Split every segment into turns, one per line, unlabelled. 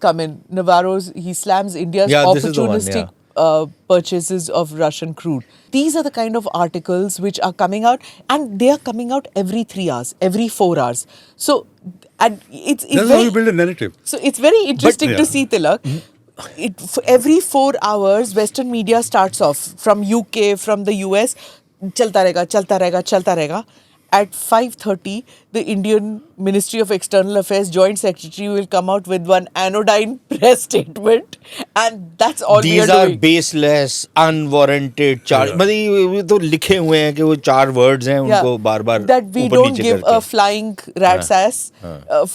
come in. He slams India's
this is the one,
opportunistic purchases of Russian crude. These are the kind of articles which are coming out, and they are coming out every 3 hours, every 4 hours. So, and it's
That's
very,
how you build a narrative.
So it's very interesting
yeah.
to see, Tilak. Every 4 hours, Western media starts off from UK, from the US, chalta rahega. At 5:30, the Indian Ministry of External Affairs Joint Secretary will come out with one anodyne press statement, and that's all we
These
are
are
doing.
baseless, unwarranted charge. मतलब ये तो लिखे हुए हैं कि वो 4 words हैं उनको बार-बार
that we
ऊपर
don't
नीचे
give
करके.
a flying rat's ass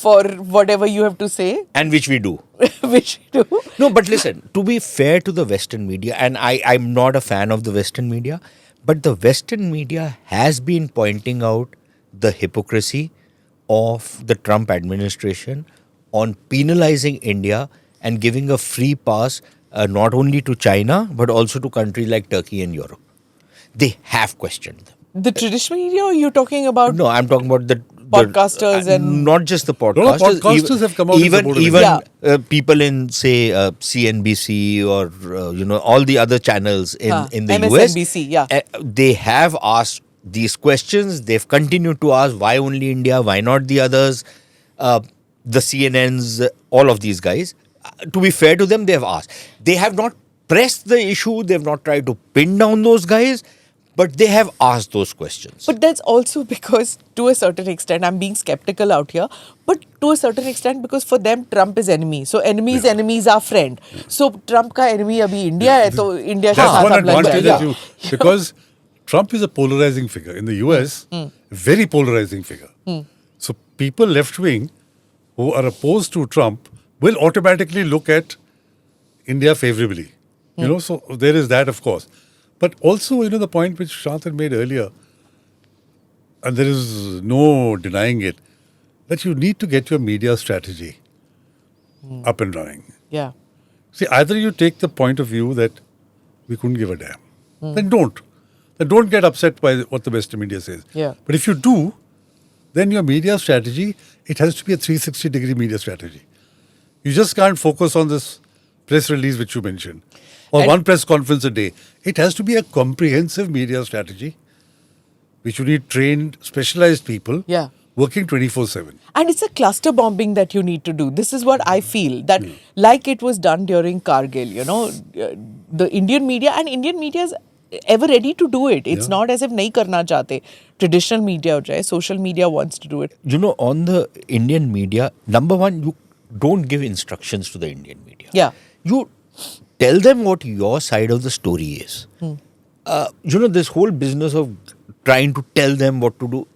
for whatever you have to say,
And which we do.
which we do.
No, but listen, to be fair to the Western media, and I'm not a fan of the Western media, but the Western media has been pointing out the hypocrisy of the Trump administration on penalizing India and giving a free pass not only to China, but also to countries like Turkey and Europe. They have questioned them.
The traditional media, or you're talking about
No, I'm talking about the
podcasters and
not just the podcasters.
No, podcasters have come out in support of it.
Even people in say CNBC or all the other channels in the
MSNBC,
US. They have asked these questions. They've continued to ask why only India, why not the others, the CNNs, all of these guys. To be fair to them, they have asked. They have not pressed the issue. They've not tried to pin down those guys. But they have asked those questions.
But that's also because, to a certain extent, I'm being skeptical out here, but to a certain extent, because for them, Trump is enemy. So enemies are friend. So Trump ka enemy abhi India hai, so India
That's
ka
one
saath lag
advantage
jayega.
that because Trump is a polarizing figure. In the US, very polarizing figure. So people left wing who are opposed to Trump will automatically look at India favorably. So there is that, of course. But also, the point which Shant had made earlier, and there is no denying it, that you need to get your media strategy up and running.
Yeah.
See, either you take the point of view that we couldn't give a damn, then don't. Then don't get upset by what the Western media says.
Yeah.
But if you do, then your media strategy, it has to be a 360-degree media strategy. You just can't focus on this press release which you mentioned, or one press conference a day. It has to be a comprehensive media strategy, which you need trained, specialized people working 24/7.
And it's a cluster bombing that you need to do. This is what I feel, that like it was done during Kargil, the Indian media is ever ready to do it. It's not as if nahi karna chahte. Traditional media, social media wants to do it.
On the Indian media, number one, you don't give instructions to the Indian media.
Yeah.
You tell them what your side of the story is. This whole business of trying to tell them what to do,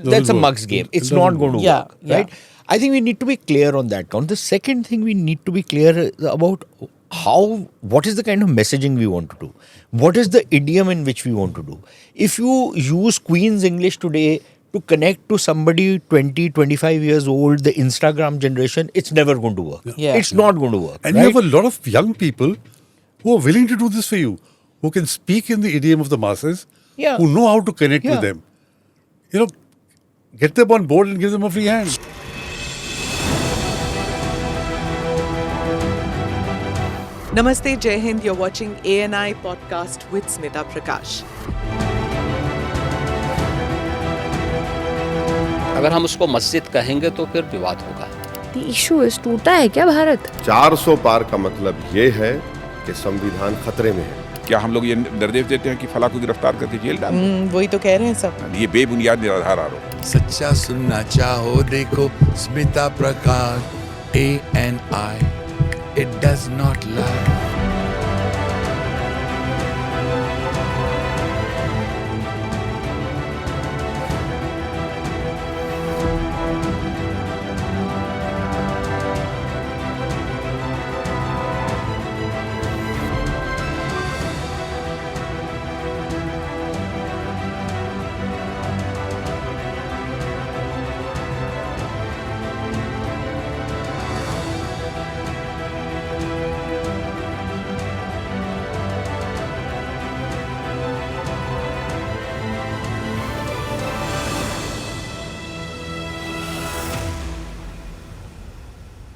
that's a mug's game. It's not going to work, right? I think we need to be clear on that count. The second thing we need to be clear about what is the kind of messaging we want to do? What is the idiom in which we want to do? If you use Queen's English today to connect to somebody 20, 25 years old, the Instagram generation, it's never going to work. It's not going to work.
And you have a lot of young people who are willing to do this for you, who can speak in the idiom of the masses, who know how to connect with them. Get them on board and give them a free hand.
Namaste, Jai Hind. You're watching ANI podcast with Smita Prakash.
अगर हम उसको मस्जिद कहेंगे तो फिर विवाद होगा.
The issue is टूटा है क्या भारत?
400 पार का मतलब ये है कि संविधान खतरे में है.
क्या हम लोग ये निर्देश देते हैं कि फला को गिरफ्तार करके जेल डाल दें?
वही तो कह रहे हैं सब.
ये बेबुनियाद निराधार आरोप.
सच्चा सुनना चाहो देखो स्मिता प्रकाश ANI. It does not lie.